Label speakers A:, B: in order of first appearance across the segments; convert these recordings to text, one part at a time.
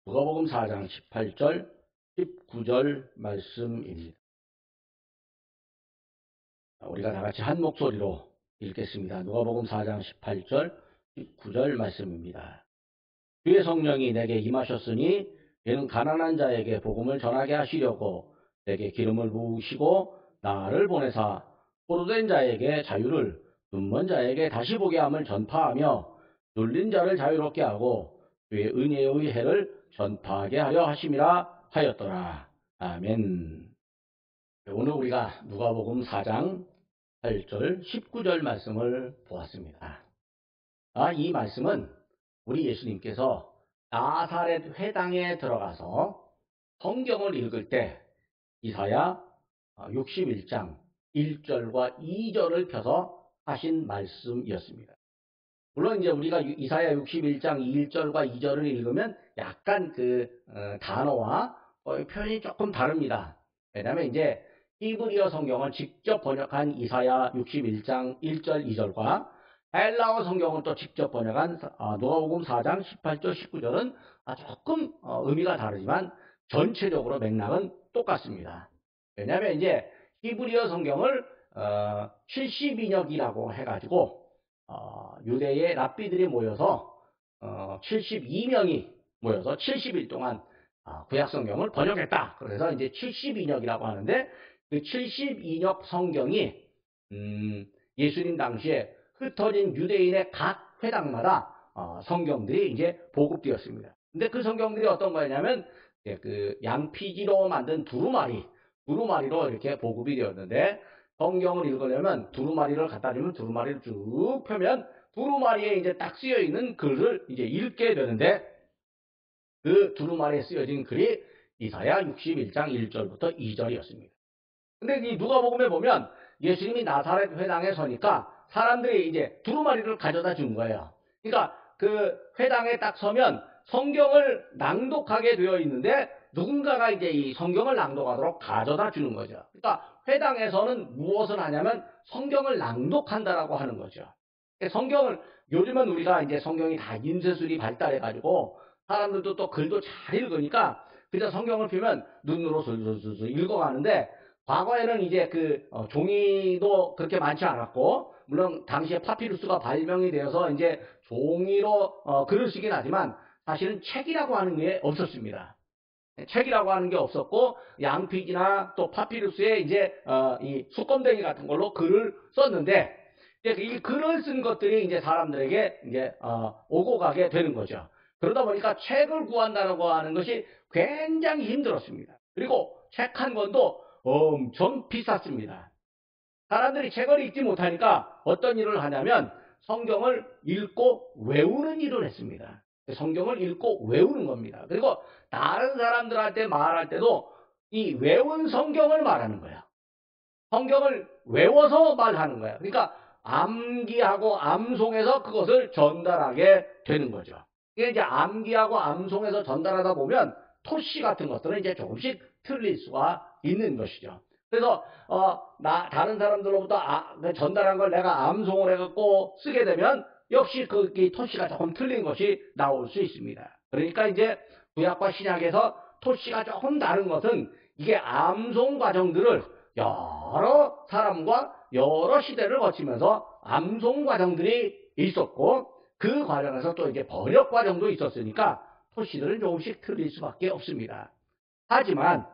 A: 누가복음 4장 18절, 19절 말씀입니다. 우리가 다 같이 한 목소리로 읽겠습니다. 누가복음 4장 18절, 19절 말씀입니다. 주의 성령이 내게 임하셨으니 이는 가난한 자에게 복음을 전하게 하시려고 내게 기름을 부으시고 나를 보내사 포로된 자에게 자유를, 눈먼 자에게 다시 보게 함을 전파하며 눌린 자를 자유롭게 하고 주의 은혜의 해를 전파하게 하려 하심이라 하였더라. 아멘. 오늘 우리가 누가복음 4장 8절, 19절 말씀을 보았습니다. 이 말씀은 우리 예수님께서 나사렛 회당에 들어가서 성경을 읽을 때 이사야 61장 1절과 2절을 펴서 하신 말씀이었습니다. 물론 이제 우리가 이사야 61장 1절과 2절을 읽으면 약간 단어와 표현이 조금 다릅니다. 왜냐하면 이제 히브리어 성경을 직접 번역한 이사야 61장 1절 2절과 헬라어 성경을 또 직접 번역한 누가복음 4장 18절 19절은 조금 의미가 다르지만 전체적으로 맥락은 똑같습니다. 왜냐하면 이제 히브리어 성경을 70인역이라고 해가지고 유대의 랍비들이 모여서 72명이 모여서 70일 동안 구약 성경을 번역했다. 그래서 이제 70인역이라고 하는데 그 72역 성경이 예수님 당시에 흩어진 유대인의 각 회당마다 성경들이 이제 보급되었습니다. 근데 그 성경들이 어떤 거였냐면 그 양피지로 만든 두루마리로 이렇게 보급이 되었는데 성경을 읽으려면 두루마리를 갖다 주면 두루마리를 쭉 펴면 두루마리에 이제 딱 쓰여 있는 글을 이제 읽게 되는데 그 두루마리에 쓰여진 글이 이사야 61장 1절부터 2절이었습니다. 근데 이 누가복음에 보면 예수님이 나사렛 회당에 서니까 사람들이 이제 두루마리를 가져다 준 거예요. 그러니까 그 회당에 딱 서면 성경을 낭독하게 되어 있는데 누군가가 이제 이 성경을 낭독하도록 가져다 주는 거죠. 그러니까 회당에서는 무엇을 하냐면 성경을 낭독한다라고 하는 거죠. 성경을 요즘은 우리가 이제 성경이 다 인쇄술이 발달해가지고 사람들도 또 글도 잘 읽으니까 그저 성경을 펴면 눈으로 슬슬슬 읽어가는데 과거에는 이제 종이도 그렇게 많지 않았고 물론 당시에 파피루스가 발명이 되어서 이제 종이로 글을 쓰긴 하지만 사실은 책이라고 하는 게 없었습니다. 책이라고 하는 게 없었고 양피지나 또 파피루스에 이제 이 수검댕이 같은 걸로 글을 썼는데 이 글을 쓴 것들이 이제 사람들에게 이제 오고 가게 되는 거죠. 그러다 보니까 책을 구한다고 하는 것이 굉장히 힘들었습니다. 그리고 책 한 권도 엄청 비쌌습니다. 사람들이 책을 읽지 못하니까 어떤 일을 하냐면 성경을 읽고 외우는 일을 했습니다. 성경을 읽고 외우는 겁니다. 그리고 다른 사람들한테 말할 때도 이 외운 성경을 말하는 거예요. 성경을 외워서 말하는 거예요. 그러니까 암기하고 암송해서 그것을 전달하게 되는 거죠. 이게 이제 암기하고 암송해서 전달하다 보면 토시 같은 것들은 이제 조금씩 틀릴 수가 있는 것이죠. 그래서 다른 사람들로부터 전달한 걸 내가 암송을 해갖고 쓰게 되면 역시 그 토시가 조금 틀린 것이 나올 수 있습니다. 그러니까 이제 구약과 신약에서 토시가 조금 다른 것은 이게 암송 과정들을 여러 사람과 여러 시대를 거치면서 암송 과정들이 있었고 그 과정에서 또 이제 번역 과정도 있었으니까 토시들은 조금씩 틀릴 수밖에 없습니다. 하지만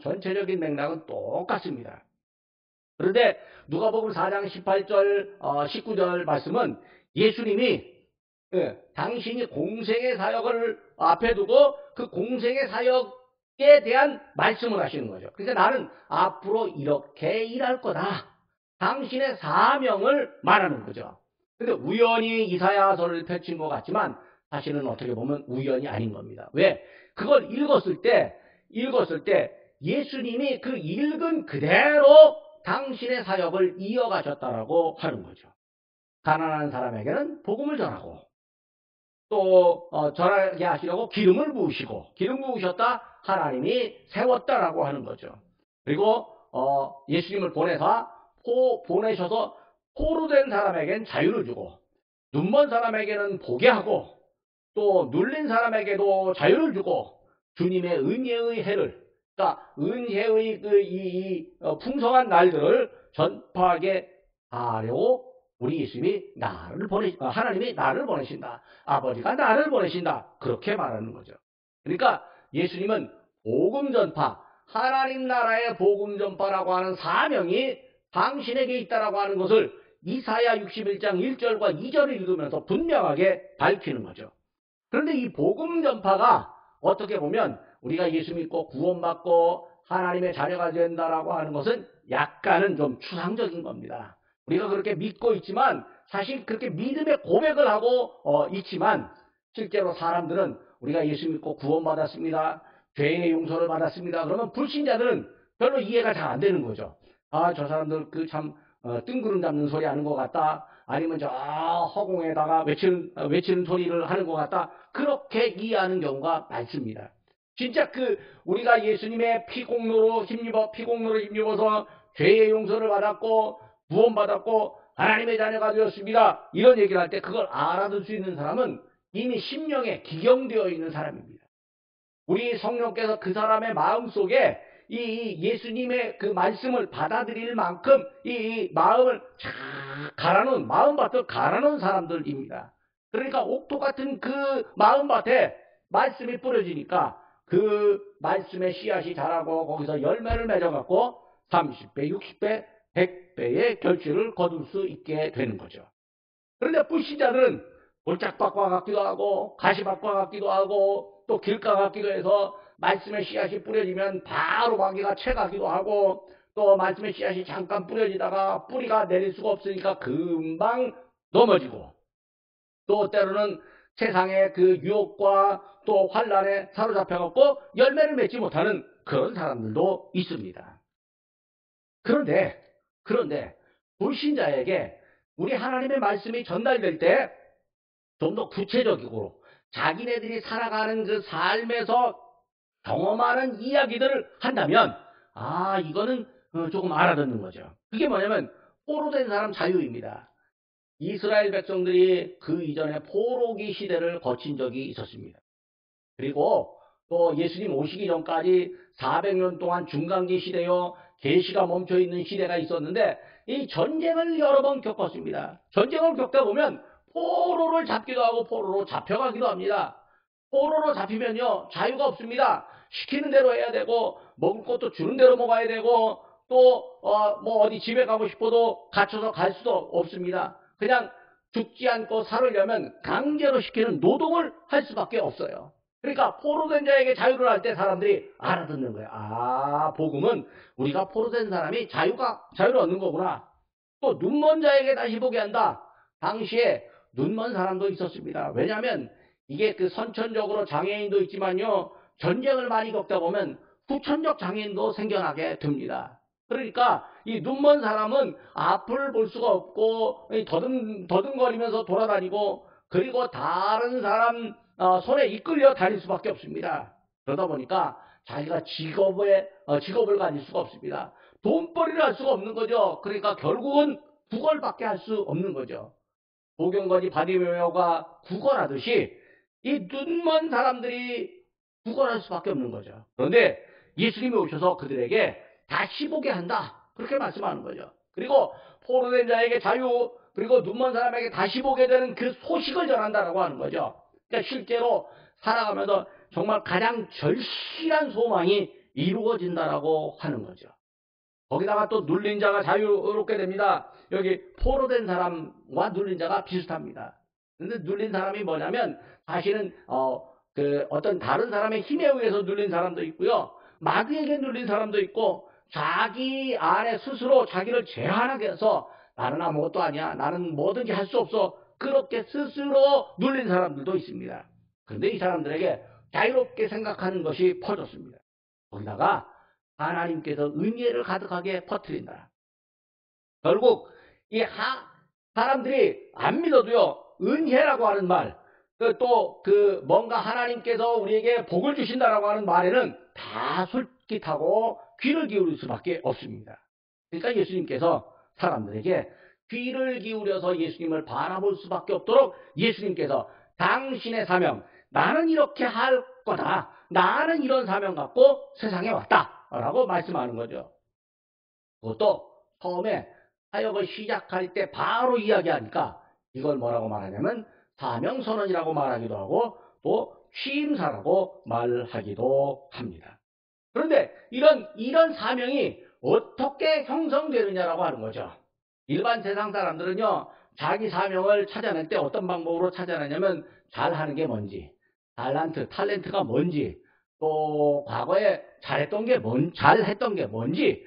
A: 전체적인 맥락은 똑같습니다. 그런데 누가복음 4장 18절, 19절 말씀은 예수님이 당신이 공생의 사역을 앞에 두고 그 공생의 사역에 대한 말씀을 하시는 거죠. 그러니까 나는 앞으로 이렇게 일할 거다. 당신의 사명을 말하는 거죠. 근데 우연히 이사야서를 펼친 것 같지만 사실은 어떻게 보면 우연이 아닌 겁니다. 왜? 그걸 읽었을 때 예수님이 그 읽은 그대로 당신의 사역을 이어가셨다라고 하는 거죠. 가난한 사람에게는 복음을 전하고 또 전하게 하시려고 기름을 부으시고 기름 부으셨다 하나님이 세웠다라고 하는 거죠. 그리고 예수님을 보내셔서 포로된 사람에게는 자유를 주고 눈먼 사람에게는 보게 하고 또 눌린 사람에게도 자유를 주고 주님의 은혜의 해를, 그러니까 은혜의 풍성한 날들을 전파하게 하려고 우리 예수님이 하나님이 나를 보내신다. 아버지가 나를 보내신다. 그렇게 말하는 거죠. 그러니까 예수님은 복음 전파, 하나님 나라의 복음 전파라고 하는 사명이 당신에게 있다라고 하는 것을 이사야 61장 1절과 2절을 읽으면서 분명하게 밝히는 거죠. 그런데 이 복음 전파가 어떻게 보면 우리가 예수 믿고 구원받고 하나님의 자녀가 된다라고 하는 것은 약간은 좀 추상적인 겁니다. 우리가 그렇게 믿고 있지만 사실 그렇게 믿음의 고백을 하고 있지만 실제로 사람들은 우리가 예수 믿고 구원받았습니다. 죄의 용서를 받았습니다. 그러면 불신자들은 별로 이해가 잘 안 되는 거죠. 아, 저 사람들 참 뜬구름 잡는 소리 하는 것 같다. 아니면 저 허공에다가 외치는 소리를 하는 것 같다. 그렇게 이해하는 경우가 많습니다. 진짜 우리가 예수님의 피공로로 힘입어서 죄의 용서를 받았고 구원받았고 하나님의 자녀가 되었습니다. 이런 얘기를 할 때 그걸 알아들 수 있는 사람은 이미 심령에 기경되어 있는 사람입니다. 우리 성령께서 그 사람의 마음속에 이 예수님의 그 말씀을 받아들일 만큼 이 마음을 쫙 갈아놓은, 마음밭을 갈아놓은 사람들입니다. 그러니까 옥토 같은 그 마음밭에 말씀이 뿌려지니까 그 말씀의 씨앗이 자라고 거기서 열매를 맺어갖고 30배, 60배, 100배의 결실을 거둘 수 있게 되는 거죠. 그런데 불신자들은 돌짝밭과 같기도 하고 가시밭과 같기도 하고 또 길가 같기도 해서 말씀의 씨앗이 뿌려지면 바로 마귀가 채가기도 하고 또 말씀의 씨앗이 잠깐 뿌려지다가 뿌리가 내릴 수가 없으니까 금방 넘어지고 또 때로는 세상의 그 유혹과 또 환란에 사로잡혀갖고 열매를 맺지 못하는 그런 사람들도 있습니다. 그런데 불신자에게 우리 하나님의 말씀이 전달될 때 좀 더 구체적이고 자기네들이 살아가는 그 삶에서 경험하는 이야기들을 한다면 이거는 조금 알아듣는 거죠. 그게 뭐냐면 포로된 사람 자유입니다. 이스라엘 백성들이 그 이전에 포로기 시대를 거친 적이 있었습니다. 그리고 또 예수님 오시기 전까지 400년 동안 중간기 시대요, 계시가 멈춰있는 시대가 있었는데 이 전쟁을 여러 번 겪었습니다. 전쟁을 겪다 보면 포로를 잡기도 하고 포로로 잡혀가기도 합니다. 포로로 잡히면요 자유가 없습니다. 시키는 대로 해야 되고 먹을 것도 주는 대로 먹어야 되고 또 어디 집에 가고 싶어도 갇혀서 갈 수도 없습니다. 그냥 죽지 않고 살으려면 강제로 시키는 노동을 할 수밖에 없어요. 그러니까 포로된 자에게 자유를 할 때 사람들이 알아듣는 거예요. 복음은 우리가 포로된 사람이 자유를 얻는 거구나. 또 눈먼 자에게 다시 보게 한다. 당시에 눈먼 사람도 있었습니다. 왜냐하면 이게 선천적으로 장애인도 있지만요, 전쟁을 많이 겪다 보면 후천적 장애인도 생겨나게 됩니다. 그러니까 이 눈먼 사람은 앞을 볼 수가 없고 더듬거리면서 돌아다니고 그리고 다른 사람 손에 이끌려 다닐 수밖에 없습니다. 그러다 보니까 자기가 직업을 가질 수가 없습니다. 돈벌이를 할 수가 없는 거죠. 그러니까 결국은 구걸밖에 할 수 없는 거죠. 보경거지 바디메오가 구걸하듯이 이 눈먼 사람들이 구걸할 수밖에 없는 거죠. 그런데 예수님이 오셔서 그들에게 다시 보게 한다. 그렇게 말씀하는 거죠. 그리고 포로된 자에게 자유, 그리고 눈먼 사람에게 다시 보게 되는 그 소식을 전한다라고 하는 거죠. 그러니까 실제로 살아가면서 정말 가장 절실한 소망이 이루어진다라고 하는 거죠. 거기다가 또 눌린 자가 자유롭게 됩니다. 여기 포로된 사람과 눌린 자가 비슷합니다. 근데 눌린 사람이 뭐냐면 사실은 어떤 다른 사람의 힘에 의해서 눌린 사람도 있고요. 마귀에게 눌린 사람도 있고 자기 안에 스스로 자기를 제한하게 해서 나는 아무것도 아니야. 나는 뭐든지 할 수 없어. 그렇게 스스로 눌린 사람들도 있습니다. 그런데 이 사람들에게 자유롭게 생각하는 것이 퍼졌습니다. 거기다가 하나님께서 은혜를 가득하게 퍼뜨린다. 결국 사람들이 안 믿어도요, 은혜라고 하는 말, 또 뭔가 하나님께서 우리에게 복을 주신다라고 하는 말에는 다 솔깃하고 귀를 기울일 수밖에 없습니다. 그러니까 예수님께서 사람들에게 귀를 기울여서 예수님을 바라볼 수밖에 없도록 예수님께서 당신의 사명, 나는 이렇게 할 거다. 나는 이런 사명 갖고 세상에 왔다. 라고 말씀하는 거죠. 그것도 처음에 사역을 시작할 때 바로 이야기하니까 이걸 뭐라고 말하냐면 사명선언이라고 말하기도 하고 또 취임사라고 말하기도 합니다. 그런데 이런 사명이 어떻게 형성되느냐라고 하는 거죠. 일반 세상 사람들은요, 자기 사명을 찾아낼 때 어떤 방법으로 찾아내냐면 잘하는 게 뭔지, 탤런트가 뭔지, 또 과거에 잘했던 게 뭔지,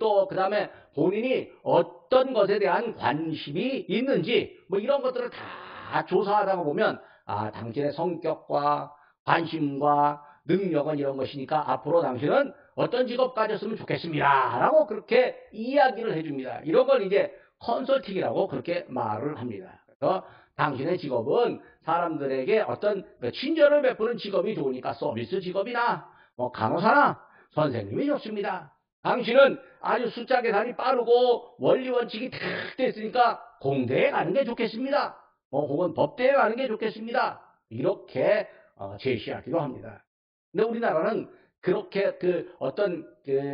A: 또 그다음에 본인이 어떤 것에 대한 관심이 있는지, 이런 것들을 다 조사하다가 보면 당신의 성격과 관심과 능력은 이런 것이니까 앞으로 당신은 어떤 직업 가졌으면 좋겠습니다. 라고 그렇게 이야기를 해줍니다. 이런 걸 이제 컨설팅이라고 그렇게 말을 합니다. 그래서 당신의 직업은 사람들에게 어떤 친절을 베푸는 직업이 좋으니까 서비스 직업이나 간호사나 선생님이 좋습니다. 당신은 아주 숫자 계산이 빠르고 원리 원칙이 탁 됐으니까 공대에 가는 게 좋겠습니다. 혹은 법대에 가는 게 좋겠습니다. 이렇게 제시하기도 합니다. 근데 우리나라는 그렇게 어떤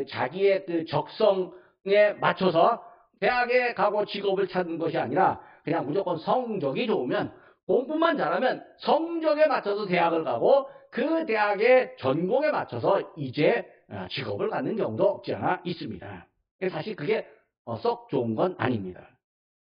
A: 자기의 적성에 맞춰서 대학에 가고 직업을 찾는 것이 아니라 그냥 무조건 성적이 좋으면 공부만 잘하면 성적에 맞춰서 대학을 가고 그 대학의 전공에 맞춰서 이제 직업을 갖는 경우도 없지 않아 있습니다. 사실 그게 썩 좋은 건 아닙니다.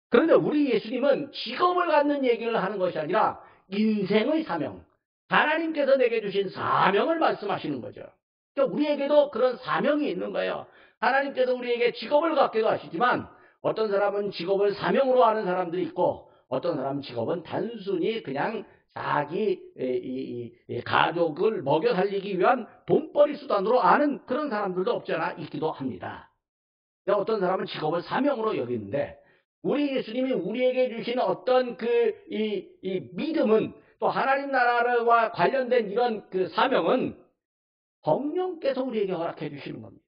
A: 그런데 우리 예수님은 직업을 갖는 얘기를 하는 것이 아니라 인생의 사명, 하나님께서 내게 주신 사명을 말씀하시는 거죠. 그러니까 우리에게도 그런 사명이 있는 거예요. 하나님께서 우리에게 직업을 갖게도 하시지만 어떤 사람은 직업을 사명으로 하는 사람들이 있고 어떤 사람은 직업은 단순히 그냥 자기 가족을 먹여 살리기 위한 돈벌이 수단으로 아는 그런 사람들도 없지 않아 있기도 합니다. 어떤 사람은 직업을 사명으로 여기는데 우리 예수님이 우리에게 주신 어떤 이 믿음은 또 하나님 나라와 관련된 이런 사명은 성령께서 우리에게 허락해 주시는 겁니다.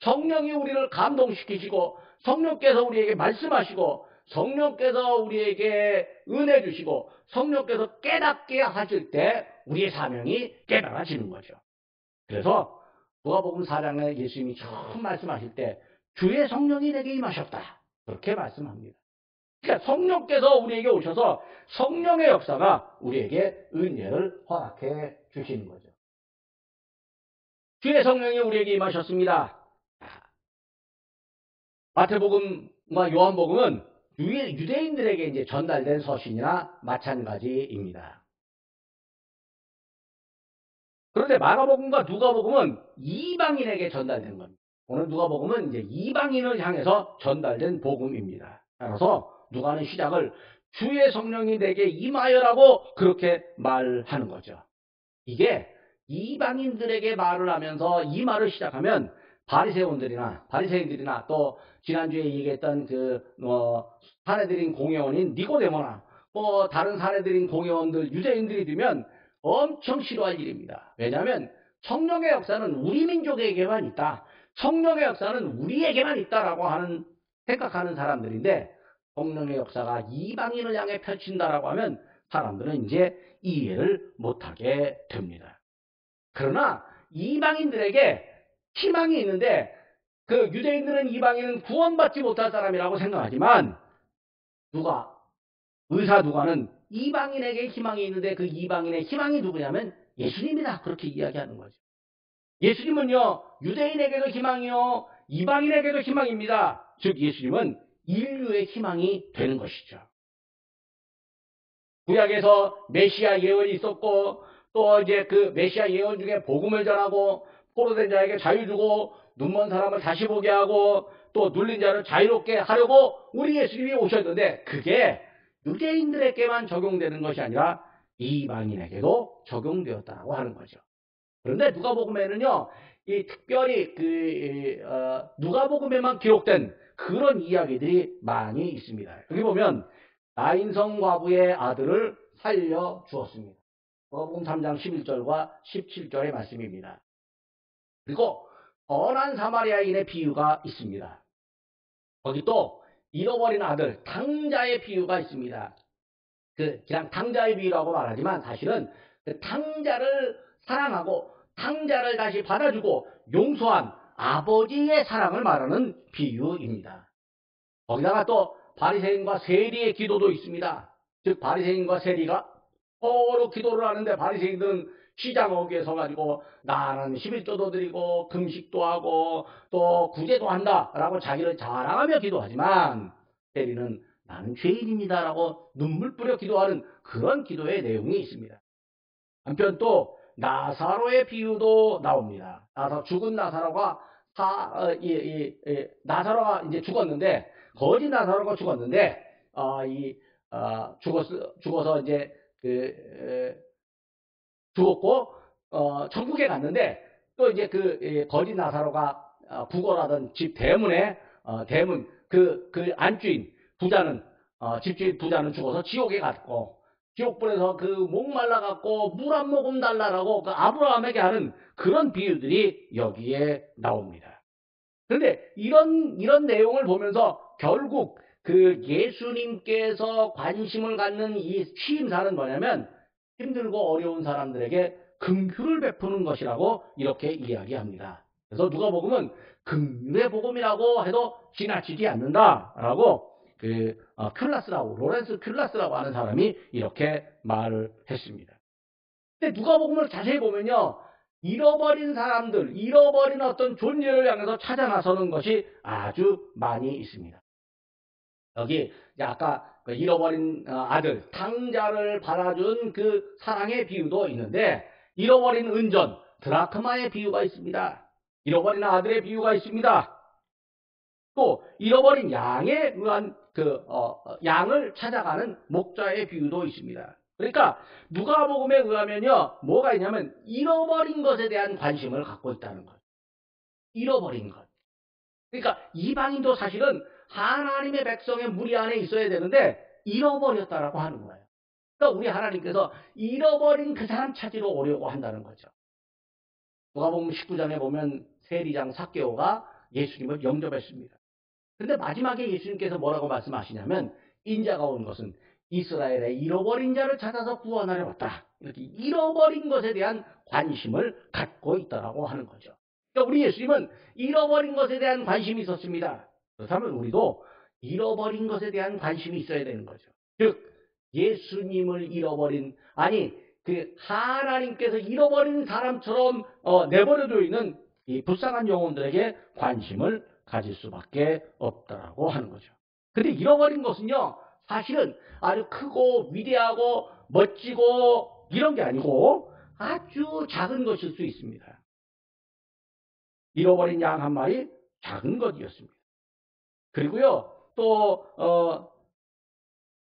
A: 성령이 우리를 감동시키시고 성령께서 우리에게 말씀하시고 성령께서 우리에게 은혜 주시고 성령께서 깨닫게 하실 때 우리의 사명이 깨달아지는 거죠. 그래서 누가복음 4장에 예수님이 처음 말씀하실 때 주의 성령이 내게 임하셨다. 그렇게 말씀합니다. 그러니까 성령께서 우리에게 오셔서 성령의 역사가 우리에게 은혜를 허락해 주시는 거죠. 주의 성령이 우리에게 임하셨습니다. 마태복음과 요한복음은 유대인들에게 이제 전달된 서신이나 마찬가지입니다. 그런데 마가복음과 누가복음은 이방인에게 전달된 겁니다. 오늘 누가복음은 이제 이방인을 향해서 전달된 복음입니다. 따라서 누가는 시작을 주의 성령이 내게 임하여라고 그렇게 말하는 거죠. 이게 이방인들에게 말을 하면서 이 말을 시작하면 바리새인들이나 또 지난주에 얘기했던 사내들인 공회원인 니고데모나 또 다른 사내들인 공회원들 유대인들이 되면 엄청 싫어할 일입니다. 왜냐하면 성령의 역사는 우리 민족에게만 있다. 성령의 역사는 우리에게만 있다라고 생각하는 사람들인데 성령의 역사가 이방인을 향해 펼친다라고 하면 사람들은 이제 이해를 못하게 됩니다. 그러나 이방인들에게 희망이 있는데 유대인들은 이방인은 구원받지 못할 사람이라고 생각하지만 의사 누가는 이방인에게 희망이 있는데 그 이방인의 희망이 누구냐면 예수님이다. 그렇게 이야기하는 거죠. 예수님은요, 유대인에게도 희망이요, 이방인에게도 희망입니다. 즉, 예수님은 인류의 희망이 되는 것이죠. 구약에서 메시아 예언이 있었고, 또 이제 그 메시아 예언 중에 복음을 전하고, 포로된 자에게 자유 주고, 눈먼 사람을 다시 보게 하고, 또 눌린 자를 자유롭게 하려고 우리 예수님이 오셨는데, 그게 유대인들에게만 적용되는 것이 아니라 이방인에게도 적용되었다고 하는 거죠. 그런데 누가복음에는요, 특별히 누가복음에만 기록된 그런 이야기들이 많이 있습니다. 여기 보면 나인성 과부의 아들을 살려 주었습니다. 누가복음 3장 11절과 17절의 말씀입니다. 그리고 선한 사마리아인의 비유가 있습니다. 거기 또 잃어버린 아들 탕자의 비유가 있습니다. 그냥 탕자의 비유라고 말하지만 사실은 그 탕자를 사랑하고 탕자를 다시 받아주고 용서한 아버지의 사랑을 말하는 비유입니다. 거기다가 또 바리새인과 세리의 기도도 있습니다. 즉 바리새인과 세리가 서로 기도를 하는데 바리새인들은 시장 어귀에 서가지고 나는 11조도 드리고 금식도 하고 또 구제도 한다라고 자기를 자랑하며 기도하지만 세리는 나는 죄인입니다라고 눈물 뿌려 기도하는 그런 기도의 내용이 있습니다. 한편 또 나사로의 비유도 나옵니다. 죽은 나사로가 나사로가 이제 죽었는데 거지 나사로가 죽었는데 죽어서 이제 죽었고 천국에 갔는데 또 이제 거지 나사로가 부궐하던 집 대문에 대문 그 안주인 부자는 집주인 부자는 죽어서 지옥에 갔고 지옥불에서 목말라 갖고 물 한 모금 달라라고 아브라함에게 하는 그런 비유들이 여기에 나옵니다. 그런데 이런 내용을 보면서 결국 예수님께서 관심을 갖는 이 취임사는 뭐냐면 힘들고 어려운 사람들에게 긍휼을 베푸는 것이라고 이렇게 이야기합니다. 그래서 누가복음은 긍휼의 복음이라고 해도 지나치지 않는다라고 로렌스 큘라스라고 하는 사람이 이렇게 말을 했습니다. 근데 누가복음을 자세히 보면요, 잃어버린 사람들, 잃어버린 어떤 존재를 향해서 찾아 나서는 것이 아주 많이 있습니다. 여기 아까 잃어버린 아들, 탕자를 받아준 그 사랑의 비유도 있는데 잃어버린 은전, 드라크마의 비유가 있습니다. 잃어버린 아들의 비유가 있습니다. 또 잃어버린 양에 의한 양을 찾아가는 목자의 비유도 있습니다. 그러니까 누가복음에 의하면요, 뭐가 있냐면 잃어버린 것에 대한 관심을 갖고 있다는 것. 잃어버린 것. 그러니까 이방인도 사실은 하나님의 백성의 무리 안에 있어야 되는데 잃어버렸다라고 하는 거예요. 그러니까 우리 하나님께서 잃어버린 그 사람 찾으러 오려고 한다는 거죠. 누가복음 19장에 보면 세리장 삭개오가 예수님을 영접했습니다. 그런데 마지막에 예수님께서 뭐라고 말씀하시냐면 인자가 온 것은 이스라엘의 잃어버린 자를 찾아서 구원하려 왔다. 이렇게 잃어버린 것에 대한 관심을 갖고 있다라고 하는 거죠. 그러니까 우리 예수님은 잃어버린 것에 대한 관심이 있었습니다. 그렇다면 우리도 잃어버린 것에 대한 관심이 있어야 되는 거죠. 즉 예수님을 잃어버린 하나님께서 잃어버린 사람처럼 내버려져 있는 이 불쌍한 영혼들에게 관심을 가질 수밖에 없다라고 하는 거죠. 근데 잃어버린 것은요, 사실은 아주 크고 위대하고 멋지고 이런 게 아니고 아주 작은 것일 수 있습니다. 잃어버린 양 한 마리 작은 것이었습니다. 그리고요, 또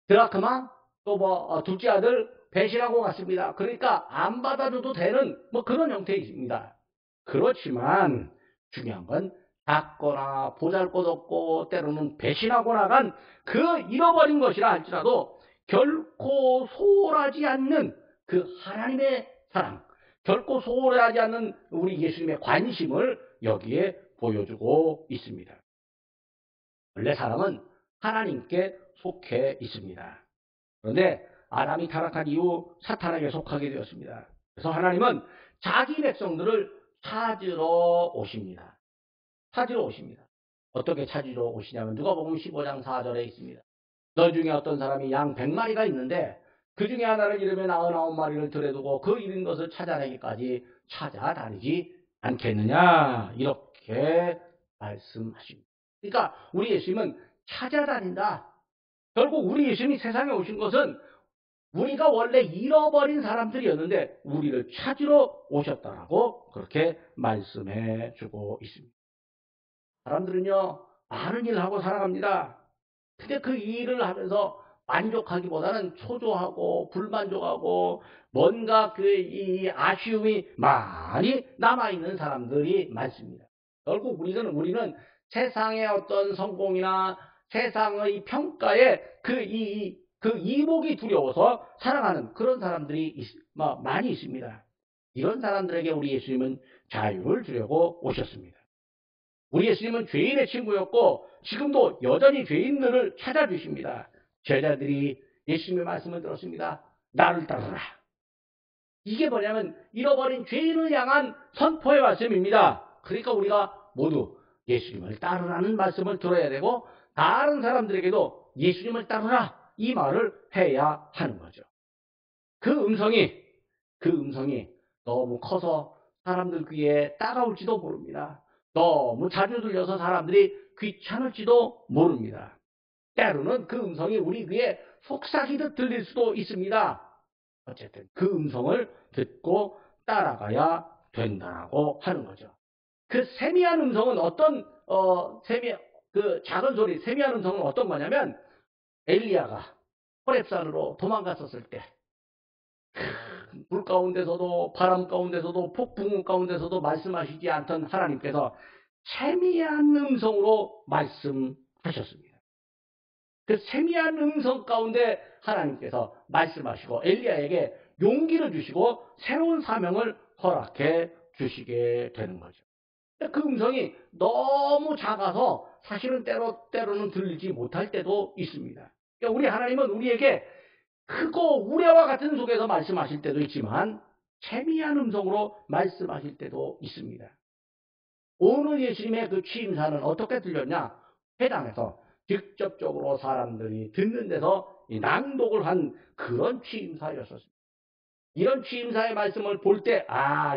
A: 드라크마, 또 둘째 아들 배신하고 갔습니다. 그러니까 안 받아줘도 되는 그런 형태입니다. 그렇지만 중요한 건 작거나 보잘것없고 때로는 배신하고 나간 그 잃어버린 것이라 할지라도 결코 소홀하지 않는 그 하나님의 사랑, 결코 소홀하지 않는 우리 예수님의 관심을 여기에 보여주고 있습니다. 원래 사람은 하나님께 속해 있습니다. 그런데 아담이 타락한 이후 사탄에게 속하게 되었습니다. 그래서 하나님은 자기 백성들을 찾으러 오십니다. 찾으러 오십니다. 어떻게 찾으러 오시냐면 누가복음 15장 4절에 있습니다. 너 중에 어떤 사람이 양 100마리가 있는데 그 중에 하나를 잃으면 99마리를 들여두고 그 잃은 것을 찾아내기까지 찾아다니지 않겠느냐, 이렇게 말씀하십니다. 그러니까 우리 예수님은 찾아다닌다. 결국 우리 예수님이 세상에 오신 것은 우리가 원래 잃어버린 사람들이었는데 우리를 찾으러 오셨다라고 그렇게 말씀해 주고 있습니다. 사람들은요, 많은 일을 하고 살아갑니다. 근데 그 일을 하면서 만족하기보다는 초조하고 불만족하고 뭔가 이 아쉬움이 많이 남아있는 사람들이 많습니다. 결국 우리는 세상의 어떤 성공이나 세상의 평가에 그 이목이 두려워서 살아가는 그런 사람들이 많이 있습니다. 이런 사람들에게 우리 예수님은 자유를 주려고 오셨습니다. 우리 예수님은 죄인의 친구였고 지금도 여전히 죄인들을 찾아주십니다. 제자들이 예수님의 말씀을 들었습니다. 나를 따르라. 이게 뭐냐면 잃어버린 죄인을 향한 선포의 말씀입니다. 그러니까 우리가 모두 예수님을 따르라는 말씀을 들어야 되고 다른 사람들에게도 예수님을 따르라 이 말을 해야 하는 거죠. 그 음성이 너무 커서 사람들 귀에 따가울지도 모릅니다. 너무 자주 들려서 사람들이 귀찮을지도 모릅니다. 때로는 그 음성이 우리 귀에 속삭이듯 들릴 수도 있습니다. 어쨌든 그 음성을 듣고 따라가야 된다고 하는 거죠. 그 세미한 음성은 그 작은 소리, 세미한 음성은 어떤 거냐면 엘리야가 호렙산으로 도망갔었을 때 물 가운데서도 바람 가운데서도 폭풍 가운데서도 말씀하시지 않던 하나님께서 세미한 음성으로 말씀하셨습니다. 그 세미한 음성 가운데 하나님께서 말씀하시고 엘리야에게 용기를 주시고 새로운 사명을 허락해 주시게 되는 거죠. 그 음성이 너무 작아서 사실은 때로는 들리지 못할 때도 있습니다. 그러니까 우리 하나님은 우리에게 크고 우레와 같은 속에서 말씀하실 때도 있지만 세미한 음성으로 말씀하실 때도 있습니다. 오늘 예수님의 그 취임사는 어떻게 들렸냐? 회당에서 직접적으로 사람들이 듣는 데서 낭독을 한 그런 취임사였었습니다. 이런 취임사의 말씀을 볼 때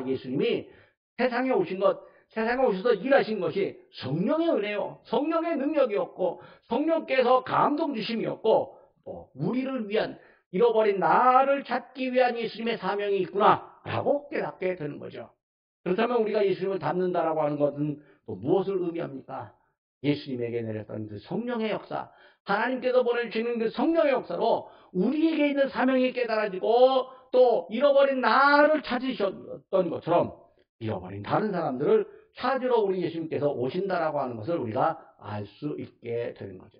A: 예수님이 세상에 오셔서 일하신 것이 성령의 은혜요, 성령의 능력이었고 성령께서 감동 주심이었고 또 우리를 위한 잃어버린 나를 찾기 위한 예수님의 사명이 있구나라고 깨닫게 되는 거죠. 그렇다면 우리가 예수님을 닮는다라고 하는 것은 또 무엇을 의미합니까? 예수님에게 내렸던 그 성령의 역사, 하나님께서 보내주시는 그 성령의 역사로 우리에게 있는 사명이 깨달아지고 또 잃어버린 나를 찾으셨던 것처럼 잃어버린 다른 사람들을 찾으러 우리 예수님께서 오신다라고 하는 것을 우리가 알 수 있게 되는 거죠.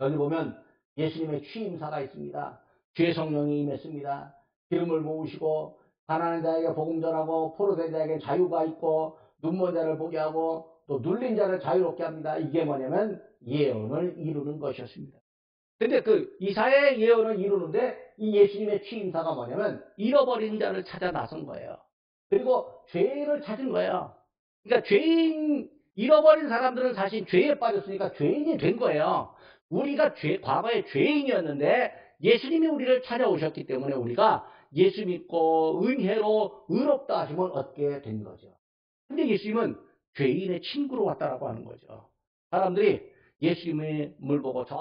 A: 여기 보면 예수님의 취임사가 있습니다. 주의 성령이 임했습니다. 기름을 부으시고 가난한 자에게 복음 전하고 포로된 자에게 자유가 있고 눈먼 자를 보게 하고 또 눌린 자를 자유롭게 합니다. 이게 뭐냐면 예언을 이루는 것이었습니다. 근데 그 이사야의 예언을 이루는데 이 예수님의 취임사가 뭐냐면 잃어버린 자를 찾아 나선 거예요. 그리고 죄인을 찾은 거예요. 그러니까 잃어버린 사람들은 사실 죄에 빠졌으니까 죄인이 된 거예요. 우리가 과거에 죄인이었는데 예수님이 우리를 찾아오셨기 때문에 우리가 예수 믿고 은혜로 의롭다 하심을 얻게 된 거죠. 근데 예수님은 죄인의 친구로 왔다라고 하는 거죠. 사람들이 예수님을 보고 저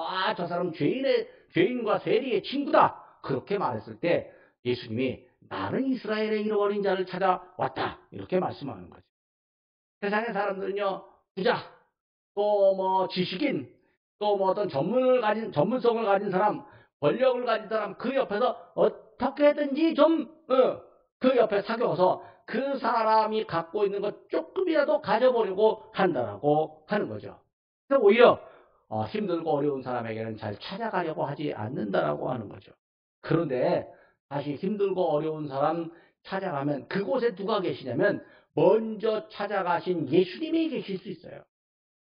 A: 사람 죄인과 세리의 친구다 그렇게 말했을 때 예수님이 나는 이스라엘의 잃어버린 자를 찾아왔다 이렇게 말씀하는 거죠. 세상의 사람들은요 부자 또 뭐 지식인 또 뭐 어떤 전문성을 가진 사람 권력을 가진 사람 그 옆에서 어떻게든지 좀 그 옆에 사귀어서 그 사람이 갖고 있는 것 조금이라도 가져보려고 한다라고 하는 거죠. 그래서 오히려 힘들고 어려운 사람에게는 잘 찾아가려고 하지 않는다라고 하는 거죠. 그런데 다시 힘들고 어려운 사람 찾아가면 그곳에 누가 계시냐면 먼저 찾아가신 예수님이 계실 수 있어요.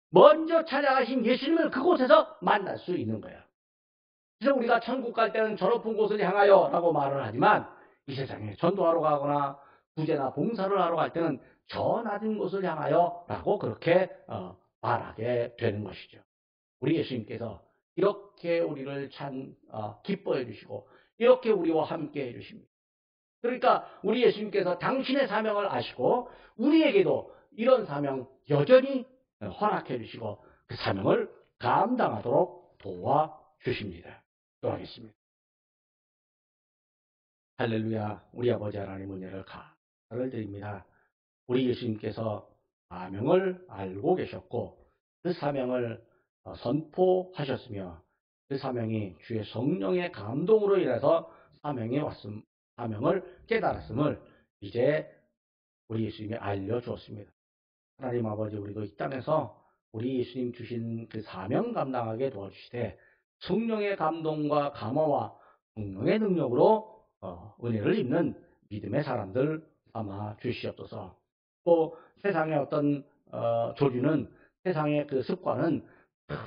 A: 먼저 찾아가신 예수님을 그곳에서 만날 수 있는 거예요. 그래서 우리가 천국 갈 때는 저 높은 곳을 향하여 라고 말을 하지만 이 세상에 전도하러 가거나 구제나 봉사를 하러 갈 때는 저 낮은 곳을 향하여 라고 그렇게 말하게 되는 것이죠. 우리 예수님께서 이렇게 우리를 기뻐해 주시고 이렇게 우리와 함께 해 주십니다. 그러니까 우리 예수님께서 당신의 사명을 아시고 우리에게도 이런 사명 여전히 허락해 주시고 그 사명을 감당하도록 도와주십니다. 기도하겠습니다. 할렐루야. 우리 아버지 하나님 은혜를 감사를 드립니다. 우리 예수님께서 사명을 알고 계셨고 그 사명을 선포하셨으며 그 사명이 주의 성령의 감동으로 인해서 사명을 깨달았음을 이제 우리 예수님이 알려주었습니다. 하나님 아버지 우리도 이 땅에서 우리 예수님 주신 그 사명 감당하게 도와주시되 성령의 감동과 감화와 성령의 능력으로 은혜를 입는 믿음의 사람들 삼아 주시옵소서. 또 세상의 어떤 조류는 세상의 그 습관은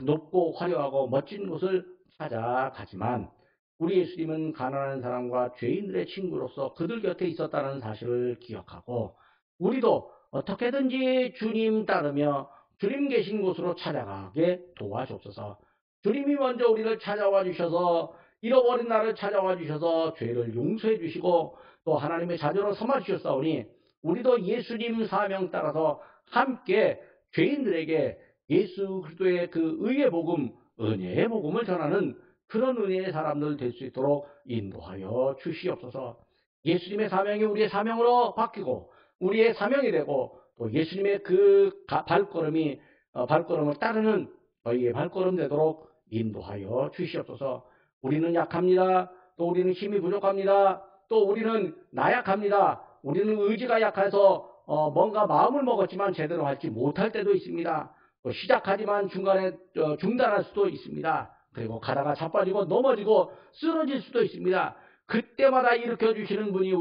A: 높고 화려하고 멋진 곳을 찾아가지만 우리 예수님은 가난한 사람과 죄인들의 친구로서 그들 곁에 있었다는 사실을 기억하고 우리도 어떻게든지 주님 따르며 주님 계신 곳으로 찾아가게 도와주옵소서. 주님이 먼저 우리를 찾아와 주셔서 잃어버린 나를 찾아와 주셔서 죄를 용서해 주시고 또 하나님의 자녀로 삼아 주셨사오니 우리도 예수님 사명 따라서 함께 죄인들에게 예수 그리스도의 그 의의 복음, 은혜의 복음을 전하는 그런 은혜의 사람들 될 수 있도록 인도하여 주시옵소서. 예수님의 사명이 우리의 사명으로 바뀌고 우리의 사명이 되고 또 예수님의 그 발걸음을 따르는 저희의 발걸음 되도록 인도하여 주시옵소서. 우리는 약합니다. 또 우리는 힘이 부족합니다. 또 우리는 나약합니다. 우리는 의지가 약해서 뭔가 마음을 먹었지만 제대로 하지 못할 때도 있습니다. 또 시작하지만 중간에 중단할 수도 있습니다. 그리고 가다가 자빠지고 넘어지고 쓰러질 수도 있습니다. 그때마다 일으켜주시는 분이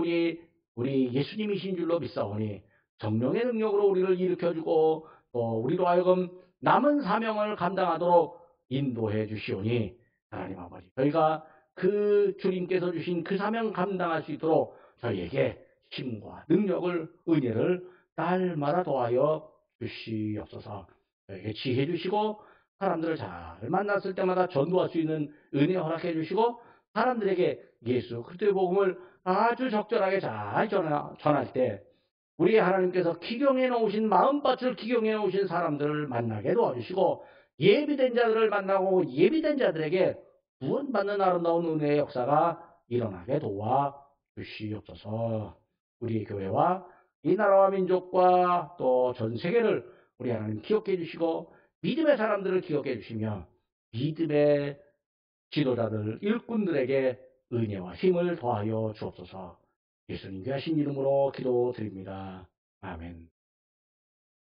A: 우리 예수님이신 줄로 믿사오니 성령의 능력으로 우리를 일으켜주고 또 우리로 하여금 남은 사명을 감당하도록 인도해 주시오니 하나님 아버지 저희가 그 주님께서 주신 그 사명 감당할 수 있도록 저희에게 힘과 능력을 은혜를 날마다 더하여 주시옵소서. 저에게 지혜 주시고 사람들을 잘 만났을 때마다 전도할 수 있는 은혜 허락해 주시고 사람들에게 예수 그리스도의 복음을 아주 적절하게 잘 전할 때 우리 하나님께서 기경해 놓으신 마음밭을 기경해 놓으신 사람들을 만나게 도와주시고 예비된 자들을 만나고 예비된 자들에게 구원받는 아름다운 은혜의 역사가 일어나게 도와 주시옵소서. 우리 교회와 이 나라와 민족과 또 전 세계를 우리 하나님 기억해 주시고 믿음의 사람들을 기억해 주시며 믿음의 지도자들 일꾼들에게 은혜와 힘을 더하여 주옵소서. 예수님 귀하신 이름으로 기도드립니다. 아멘.